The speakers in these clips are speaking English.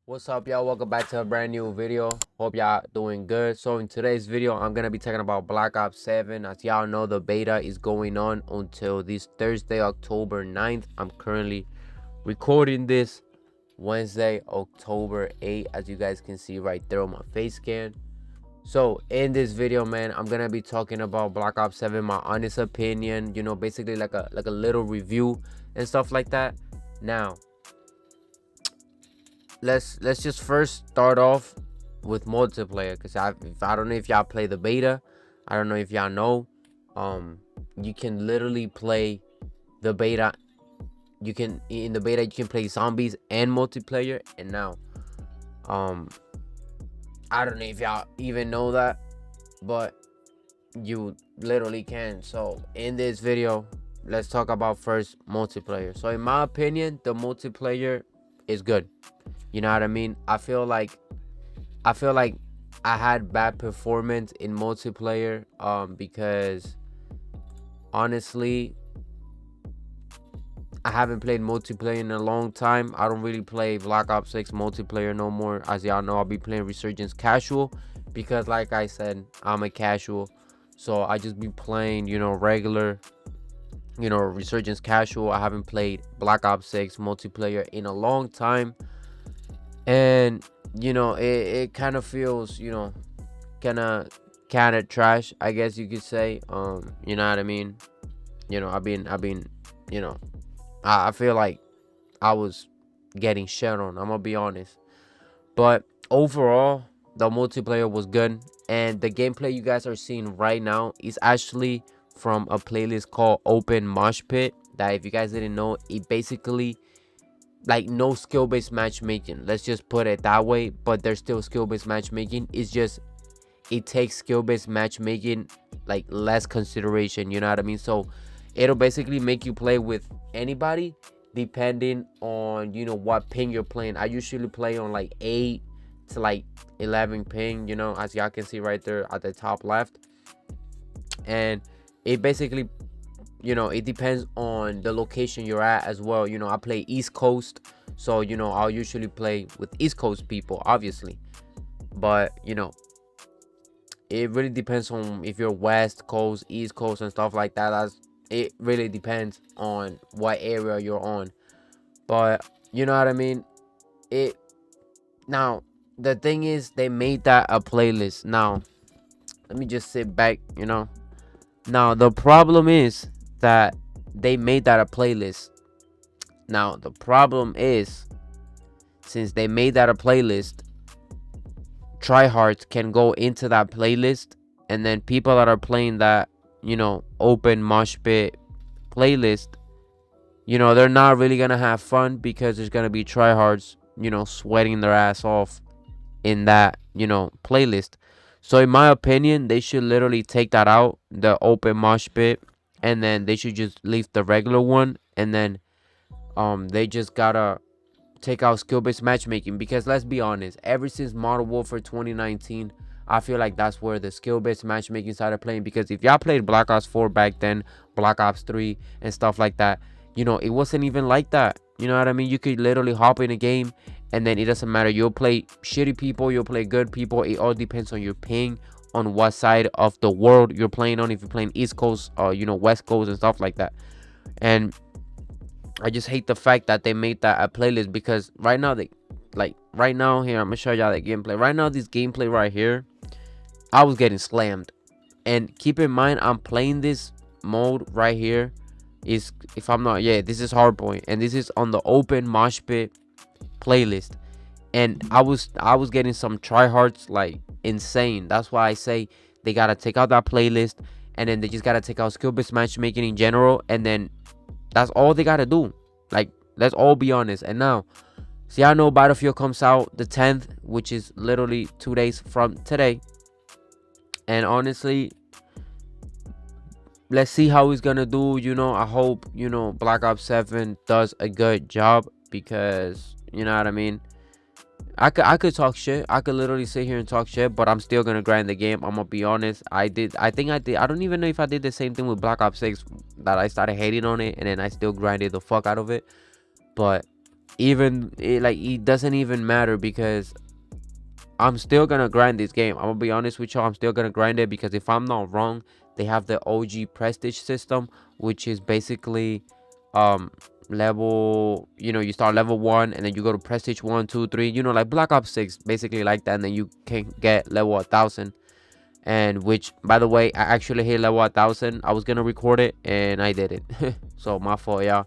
What's up, y'all? Welcome back to a brand new video. Hope y'all doing good. So in today's video, I'm gonna be talking about Black Ops 7. As y'all know, the beta is going on until this Thursday, October 9th. I'm currently recording this Wednesday, October 8th, as you guys can see right there on my face scan. So in this video, man, I'm gonna be talking about Black Ops 7, my honest opinion, basically like a little review and stuff like that. Now, let's just first start off with multiplayer, because I don't know if y'all play the beta. I don't know if y'all know. You can literally play the beta. In the beta you can play zombies and multiplayer. And now, I don't know if y'all even know that, but you literally can. So in this video, let's talk about first multiplayer. So in my opinion, the multiplayer is good. You know what I mean? I feel like I had bad performance in multiplayer because honestly I haven't played multiplayer in a long time. I don't really play Black Ops 6 multiplayer no more. As y'all know, I'll be playing Resurgence casual because, like I said, I'm a casual. So I just be playing, regular, Resurgence casual. I haven't played Black Ops 6 multiplayer in a long time. And it kind of feels, kind of trash, I guess you could say. You know what I mean? I've been I feel like I was getting shit on, I'm gonna be honest. But overall, the multiplayer was good, and the gameplay you guys are seeing right now is actually from a playlist called Open Mosh Pit. That, if you guys didn't know, it basically, like, no skill-based matchmaking, let's just put it that way. But there's still skill-based matchmaking. It's just it takes skill-based matchmaking like less consideration, you know what I mean? So it'll basically make you play with anybody depending on what ping you're playing. I usually play on like 8 to like 11 ping, as y'all can see right there at the top left. And it basically, it depends on the location you're at as well. I play East Coast, so I'll usually play with East Coast people, obviously. But it really depends on if you're West Coast, East Coast, and stuff like that. It really depends on what area you're on. But you know what I mean? It Now, the thing is, they made that a playlist. Now, let me just sit back. Now, the problem is that they made that a playlist. Now, the problem is, since they made that a playlist, tryhards can go into that playlist, and then people that are playing that, open mosh pit playlist, they're not really gonna have fun, because there's gonna be tryhards, sweating their ass off in that, playlist. So in my opinion, they should literally take that out, the open mosh pit, and then they should just leave the regular one. And then they just gotta take out skill-based matchmaking, because let's be honest, ever since Modern Warfare 2019, I feel like that's where the skill-based matchmaking started playing. Because if y'all played Black Ops 4 back then, Black Ops 3 and stuff like that, it wasn't even like that. You know what I mean? You could literally hop in a game, and then it doesn't matter, you'll play shitty people, you'll play good people. It all depends on your ping, on what side of the world you're playing on, if you're playing East Coast or West Coast and stuff like that. And I just hate the fact that they made that a playlist, because right now right now, here, I'm gonna show y'all the gameplay. Right now, this gameplay right here, I was getting slammed. And keep in mind, I'm playing this mode right here is, if I'm not, yeah, this is hardpoint, and this is on the open mosh pit playlist. And I was getting some tryhards like insane. That's why I say they gotta take out that playlist, and then they just gotta take out skill-based matchmaking in general, and then that's all they gotta do. Like, let's all be honest. And now, see, I know Battlefield comes out the 10th, which is literally 2 days from today. And honestly, let's see how he's gonna do. I hope Black Ops 7 does a good job, because you know what I mean. I could talk shit. I could literally sit here and talk shit, but I'm still gonna grind the game. I'm gonna be honest. I think I did. I don't even know if I did the same thing with Black Ops 6, that I started hating on it, and then I still grinded the fuck out of it. But even it doesn't even matter because I'm still gonna grind this game. I'm gonna be honest with y'all. I'm still gonna grind it because if I'm not wrong, they have the OG Prestige system, which is basically um level. You start level 1 and then you go to Prestige 1, 2, 3. Like Black Ops 6, basically like that, and then you can get level 1,000. And which, by the way, I actually hit level 1,000. I was gonna record it and I did it. So my fault, y'all.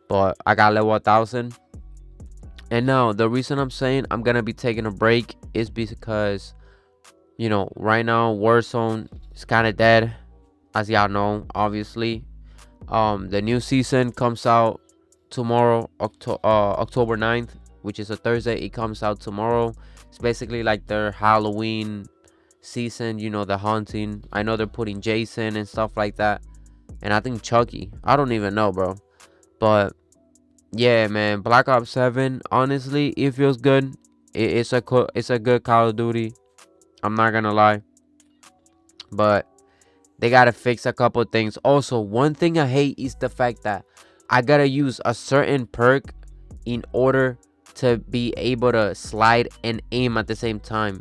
But I got level 1,000. And now the reason I'm saying I'm gonna be taking a break is because right now Warzone is kind of dead, as y'all know. Obviously, the new season comes out tomorrow, October 9th, which is a Thursday. It comes out tomorrow. It's basically like their Halloween season. The hunting. I know they're putting Jason and stuff like that, and I think Chucky. I don't even know, bro. But yeah, man, Black Ops 7. Honestly, it feels good. It's a good Call of Duty. I'm not gonna lie, but they gotta fix a couple things. Also, one thing I hate is the fact that I gotta use a certain perk in order to be able to slide and aim at the same time.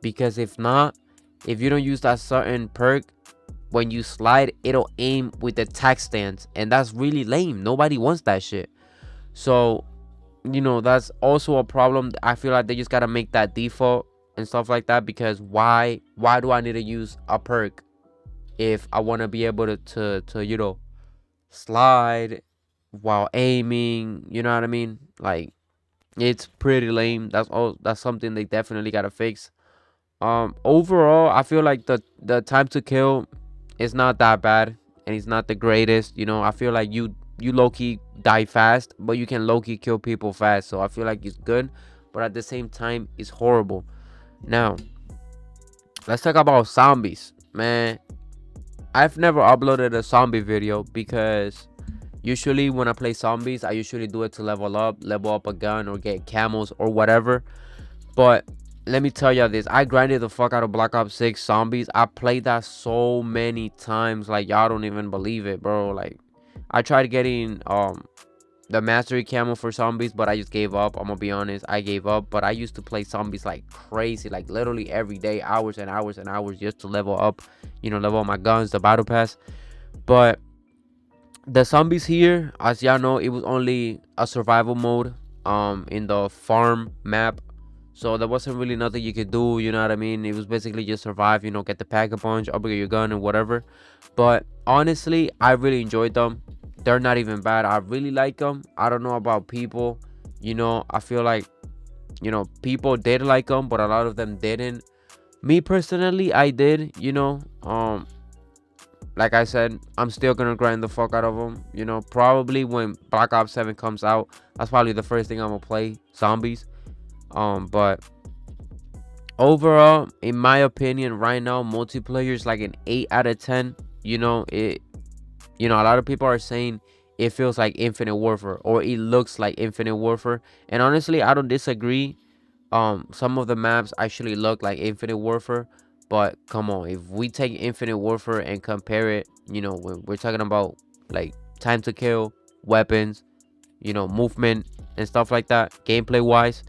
Because if not, if you don't use that certain perk, when you slide, it'll aim with the tac stance, and that's really lame. Nobody wants that shit. So that's also a problem. I feel like they just gotta make that default and stuff like that, because why do I need to use a perk if I want to be able to slide while aiming? You know what I mean? Like, it's pretty lame. That's something they definitely gotta fix. Overall, I feel like the time to kill is not that bad, and it's not the greatest. I feel like you low-key die fast, but you can low-key kill people fast. So I feel like it's good, but at the same time it's horrible. Now, let's talk about zombies, man. I've never uploaded a zombie video because usually when I play zombies, I usually do it to level up a gun or get camos or whatever. But let me tell y'all this. I grinded the fuck out of Black Ops 6 zombies. I played that so many times. Like, y'all don't even believe it, bro. Like, I tried getting the mastery camo for zombies, but I just gave up. I'm gonna be honest, I gave up. But I used to play zombies like crazy, like literally every day, hours and hours and hours, just to level up, level up my guns, the battle pass. But the zombies here, as y'all know, it was only a survival mode in the farm map. So there wasn't really nothing you could do, you know what I mean? It was basically just survive, get the pack a punch, upgrade your gun and whatever. But honestly, I really enjoyed them. They're not even bad. I really like them. I don't know about people. I feel like, people did like them, but a lot of them didn't. Me personally, I did, like I said, I'm still gonna grind the fuck out of them. Probably when Black Ops 7 comes out, that's probably the first thing I'm gonna play, zombies. But overall, in my opinion, right now, multiplayer is like an 8 out of 10. A lot of people are saying it feels like Infinite Warfare, or it looks like Infinite Warfare, and honestly, I don't disagree. Some of the maps actually look like Infinite Warfare, but come on, if we take Infinite Warfare and compare it, when we're talking about like time to kill, weapons, movement and stuff like that, gameplay wise,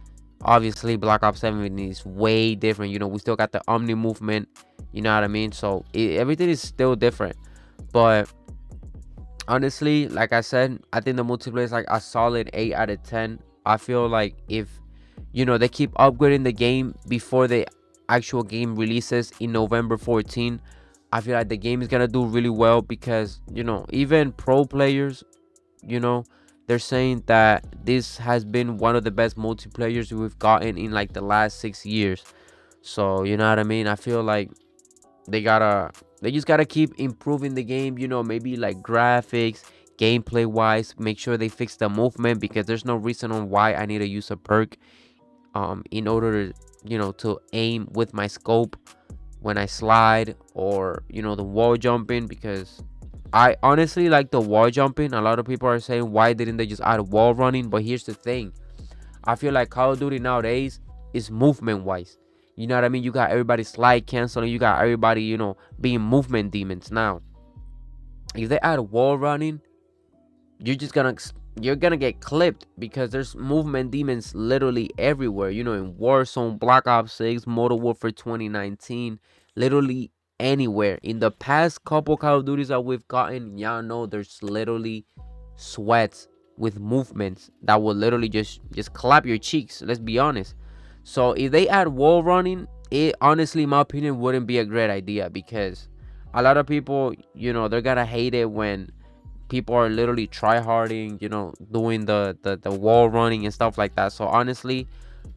obviously Black Ops 7 is way different. We still got the omni movement, you know what I mean? So everything is still different. But honestly, like I said, I think the multiplayer is like a solid 8 out of 10. I feel like if they keep upgrading the game before the actual game releases in November 14, I feel like the game is gonna do really well, because even pro players, they're saying that this has been one of the best multiplayers we've gotten in like the last 6 years. So you know what I mean? I feel like they just gotta keep improving the game, maybe like graphics, gameplay wise. Make sure they fix the movement, because there's no reason on why I need to use a perk in order to to aim with my scope when I slide, or the wall jumping, because I honestly like the wall jumping. A lot of people are saying, why didn't they just add wall running? But here's the thing, I feel like Call of Duty nowadays is movement wise. You know what I mean? You got everybody slide canceling, you got everybody being movement demons. Now if they add wall running, you're just gonna you're gonna get clipped because there's movement demons literally everywhere. In Warzone, Black Ops 6, Modern Warfare 2019, literally anywhere. In the past couple Call of Duties that we've gotten, y'all know there's literally sweats with movements that will literally just clap your cheeks. Let's be honest. So if they add wall running, it honestly, in my opinion, wouldn't be a great idea because a lot of people, they're gonna hate it when people are literally try harding, doing the wall running and stuff like that. So honestly,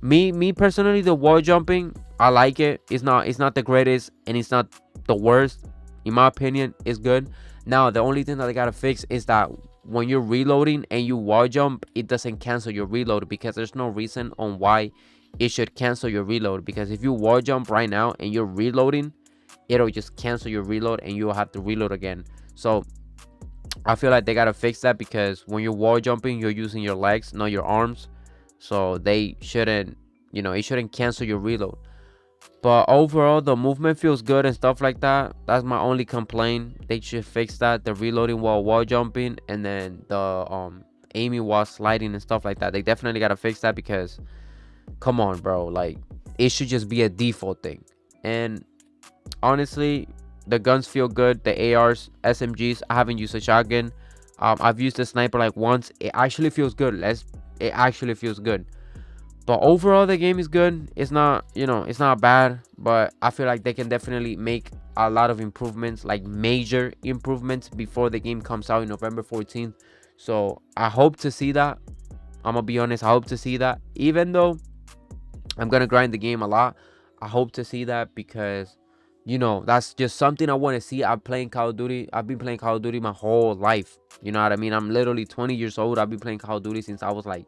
me personally, the wall jumping, I like it. It's not the greatest and it's not the worst. In my opinion, it's good. Now the only thing that I gotta fix is that when you're reloading and you wall jump, it doesn't cancel your reload, because there's no reason on why it should cancel your reload. Because if you wall jump right now and you're reloading, it'll just cancel your reload and you'll have to reload again. So I feel like they gotta fix that, because when you're wall jumping, you're using your legs, not your arms. So they shouldn't, it shouldn't cancel your reload. But overall, the movement feels good and stuff like that. That's my only complaint. They should fix that. The reloading while wall jumping, and then the aiming while sliding and stuff like that. They definitely gotta fix that, because come on, bro. Like, it should just be a default thing. And honestly, the guns feel good. The ARs, SMGs. I haven't used a shotgun. I've used a sniper like once. It actually feels good. It actually feels good. But overall, the game is good. It's not, it's not bad. But I feel like they can definitely make a lot of improvements, like major improvements, before the game comes out in November 14th. So I hope to see that. I'm gonna be honest. I hope to see that. Even though I'm gonna grind the game a lot, I hope to see that, because that's just something I want to see. I've been playing Call of Duty my whole life. You know what I mean? I'm literally 20 years old. I've been playing Call of Duty since I was like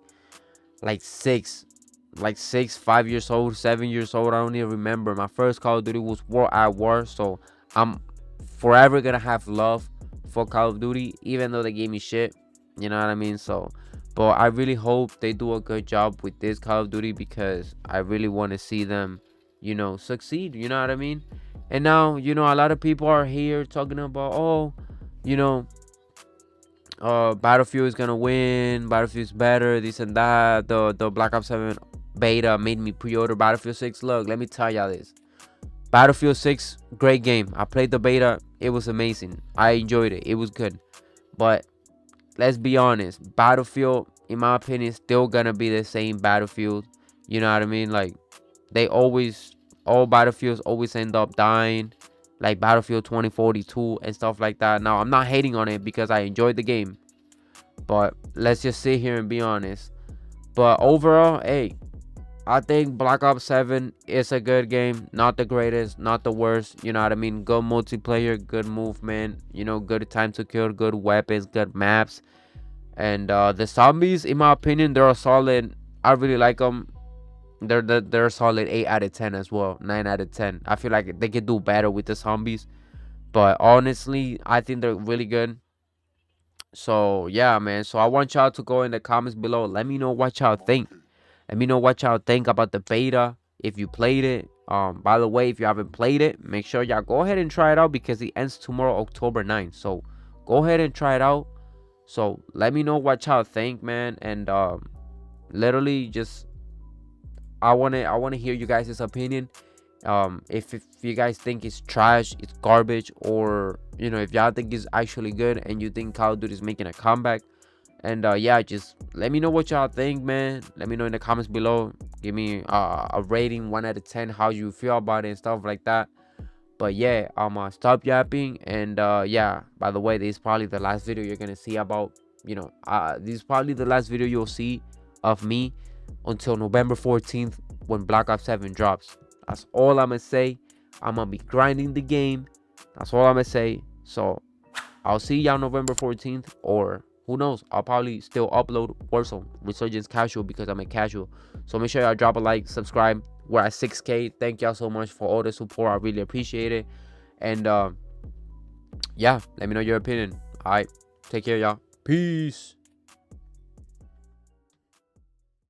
5 years old, 7 years old. I don't even remember. My first Call of Duty was War at War. So I'm forever gonna have love for Call of Duty, even though they gave me shit. You know what I mean? So, but I really hope they do a good job with this Call of Duty, because I really want to see them, succeed. You know what I mean? And now, a lot of people are here talking about, oh, you know, Battlefield is gonna win, Battlefield's better, this and that. The Black Ops 7 beta made me pre-order Battlefield 6. Look, let me tell y'all this. Battlefield 6, great game. I played the beta. It was amazing. I enjoyed it. It was good. But let's be honest. Battlefield, in my opinion, is still gonna be the same Battlefield. You know what I mean? Like, all Battlefields always end up dying. Like Battlefield 2042 and stuff like that. Now, I'm not hating on it, because I enjoyed the game. But let's just sit here and be honest. But overall, hey, I think Black Ops 7 is a good game. Not the greatest, not the worst. You know what I mean? Good multiplayer, good movement. Good time to kill, good weapons, good maps. And the zombies, in my opinion, they're a solid. I really like them. They're a solid 8 out of 10 as well. 9 out of 10. I feel like they could do better with the zombies. But honestly, I think they're really good. So yeah, man. So I want y'all to go in the comments below. Let me know what y'all think. Let me know what y'all think about the beta, if you played it. By the way, if you haven't played it, make sure y'all go ahead and try it out, because it ends tomorrow, October 9th. So go ahead and try it out. So let me know what y'all think, man. And literally just I wanna hear you guys' opinion. If you guys think it's trash, it's garbage, or if y'all think it's actually good and you think Call of Duty is making a comeback. And yeah, just let me know what y'all think, man. Let me know in the comments below. Give me a rating, 1 out of 10, how you feel about it and stuff like that. But yeah, I'm gonna stop yapping. And yeah, by the way, this is probably the last video you're gonna see about, this is probably the last video you'll see of me until November 14th, when Black Ops 7 drops. That's all I'm gonna say. I'm gonna be grinding the game. That's all I'm gonna say. So I'll see y'all November 14th, or who knows, I'll probably still upload Warzone Resurgence Casual, because I'm a casual. So make sure y'all drop a like, subscribe. We're at 6K. Thank y'all so much for all the support. I really appreciate it. And yeah, let me know your opinion. All right, take care, y'all. Peace.